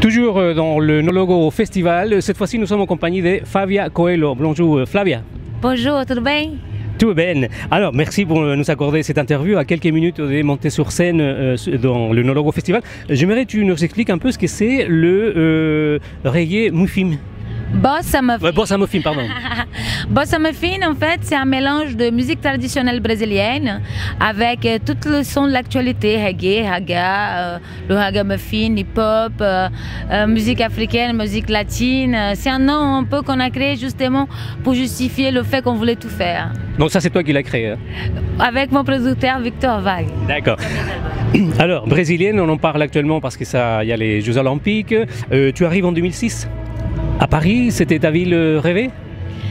Toujours dans le Nologo Festival, cette fois-ci nous sommes en compagnie de Flavia Coelho. Bonjour Flavia. Bonjour, tout bien? Tout bien. Alors merci pour nous accorder cette interview à quelques minutes de monter sur scène dans le Nologo Festival. J'aimerais que tu nous expliques un peu ce que c'est le reggae muffin. Bossa Muffin. Bossa Muffin, pardon. Bossa Muffin, en fait, c'est un mélange de musique traditionnelle brésilienne avec tout le son de l'actualité, reggae, raga, le raga muffin, hip-hop, musique africaine, musique latine. C'est un nom un peu qu'on a créé justement pour justifier le fait qu'on voulait tout faire. Donc ça, c'est toi qui l'as créé, hein? Avec mon producteur Victor Vague. D'accord. Alors, brésilienne, on en parle actuellement parce que ça, il y a les Jeux Olympiques. Tu arrives en 2006 à Paris, c'était ta ville rêvée?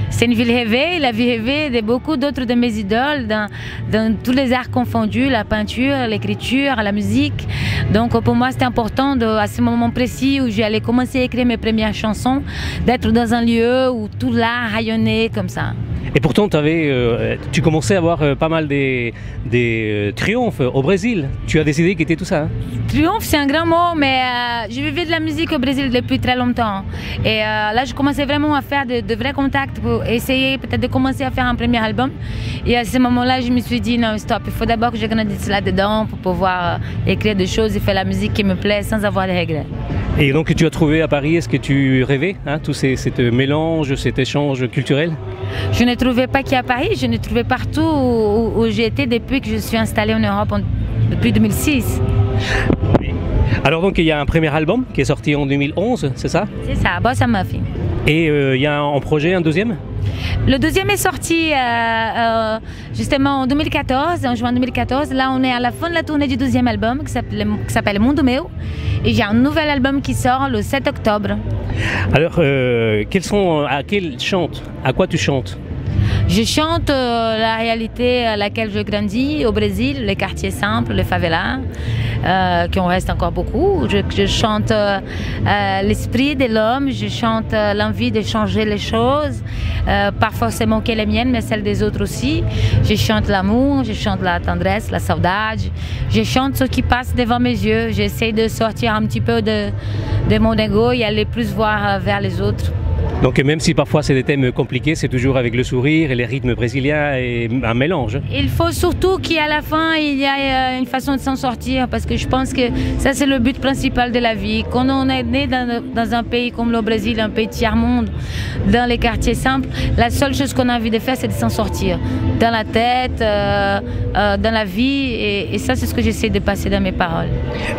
C'est une ville rêvée, la vie rêvée de beaucoup d'autres de mes idoles, dans tous les arts confondus, la peinture, l'écriture, la musique. Donc pour moi c'était important à ce moment précis où j'allais commencer à écrire mes premières chansons, d'être dans un lieu où tout l'art rayonnait comme ça. Et pourtant, tu commençais à avoir pas mal des triomphes au Brésil. Tu as décidé de quitter tout ça, hein? Triomphe, c'est un grand mot, mais je vivais de la musique au Brésil depuis très longtemps. Et là, je commençais vraiment à faire de vrais contacts pour essayer peut-être de commencer à faire un premier album. Et à ce moment-là, je me suis dit, non, stop, il faut d'abord que je grandisse là-dedans pour pouvoir écrire des choses et faire la musique qui me plaît sans avoir de regrets. Et donc, tu as trouvé à Paris, est-ce que tu rêvais, hein, tout ce mélange, cet échange culturel? Je ne trouvais pas qu'à Paris, je ne trouvais partout où j'ai été depuis que je suis installée en Europe depuis 2006. Alors donc il y a un premier album qui est sorti en 2011, c'est ça? C'est ça, Bossa Muffin. Et il y a en projet un deuxième? Le deuxième est sorti justement en 2014, en juin 2014. Là, on est à la fin de la tournée du deuxième album qui s'appelle Mundo Meu. Et j'ai un nouvel album qui sort le 7 octobre. Alors, à quoi tu chantes? Je chante la réalité à laquelle je grandis au Brésil, les quartiers simples, les favelas, qui en reste encore beaucoup. Je chante l'esprit de l'homme, je chante l'envie de changer les choses, pas forcément que les miennes, mais celles des autres aussi. Je chante l'amour, je chante la tendresse, la saudade. Je chante ce qui passe devant mes yeux. J'essaie de sortir un petit peu de mon ego et aller plus voir vers les autres. Donc même si parfois c'est des thèmes compliqués, c'est toujours avec le sourire et les rythmes brésiliens et un mélange. Il faut surtout qu'à la fin, il y ait une façon de s'en sortir parce que je pense que ça c'est le but principal de la vie. Quand on est né dans un pays comme le Brésil, un pays tiers-monde, dans les quartiers simples, la seule chose qu'on a envie de faire c'est de s'en sortir. Dans la tête, dans la vie et ça c'est ce que j'essaie de passer dans mes paroles.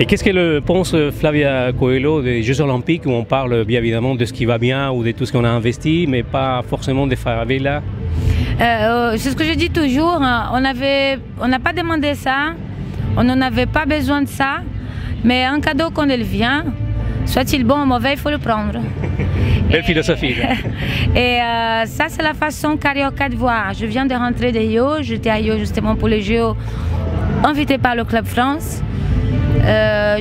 Et qu'est-ce que pense Flavia Coelho des Jeux Olympiques où on parle bien évidemment de ce qui va bien ou de tout ce qu'on a investi, mais pas forcément des favelas? C'est ce que je dis toujours, on n'a pas demandé ça, on n'en avait pas besoin de ça, mais un cadeau quand il vient, soit-il bon ou mauvais, il faut le prendre. Belle philosophie. Et ça, c'est la façon carioca de voir. Je viens de rentrer de Rio, j'étais à Rio justement pour les Jeux, invité par le Club France.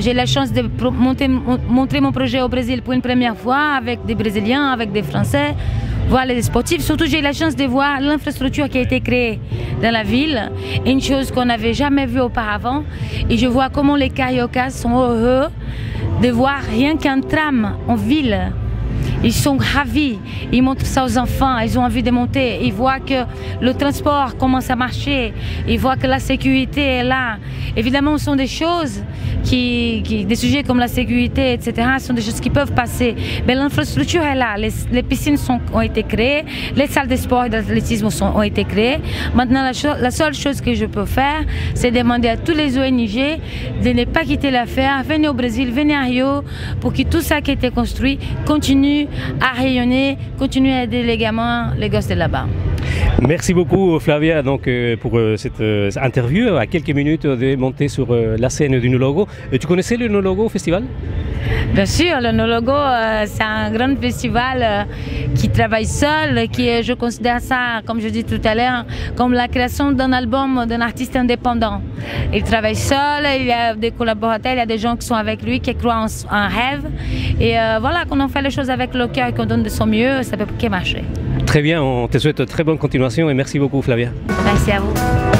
J'ai la chance de montrer mon projet au Brésil pour une première fois avec des Brésiliens, avec des Français, voir les sportifs. Surtout, j'ai la chance de voir l'infrastructure qui a été créée dans la ville, une chose qu'on n'avait jamais vue auparavant. Et je vois comment les Cariocas sont heureux de voir rien qu'un tram en ville. Ils sont ravis, ils montrent ça aux enfants, ils ont envie de monter, ils voient que le transport commence à marcher, ils voient que la sécurité est là. Évidemment, ce sont des choses des sujets comme la sécurité, etc., sont des choses qui peuvent passer. Mais l'infrastructure est là, les piscines ont été créées, les salles de sport et d'athlétisme ont été créées. Maintenant, la seule chose que je peux faire, c'est demander à tous les ONG de ne pas quitter l'affaire, venez au Brésil, venez à Rio, pour que tout ça qui a été construit continue à rayonner, continue à aider les gamins, les gosses de là-bas. Merci beaucoup Flavia pour cette interview à quelques minutes de monter sur la scène du Nologo. Tu connaissais le Nologo Festival? Bien sûr, le Nologo c'est un grand festival qui travaille seul, je considère ça, comme je dis tout à l'heure, comme la création d'un album d'un artiste indépendant. Il travaille seul, il y a des collaborateurs, il y a des gens qui sont avec lui, qui croient en rêve. Et voilà, quand on fait les choses avec le cœur et qu'on donne de son mieux, ça peut que marcher. Très bien, on te souhaite très bonne continuation et merci beaucoup Flavia. Merci à vous.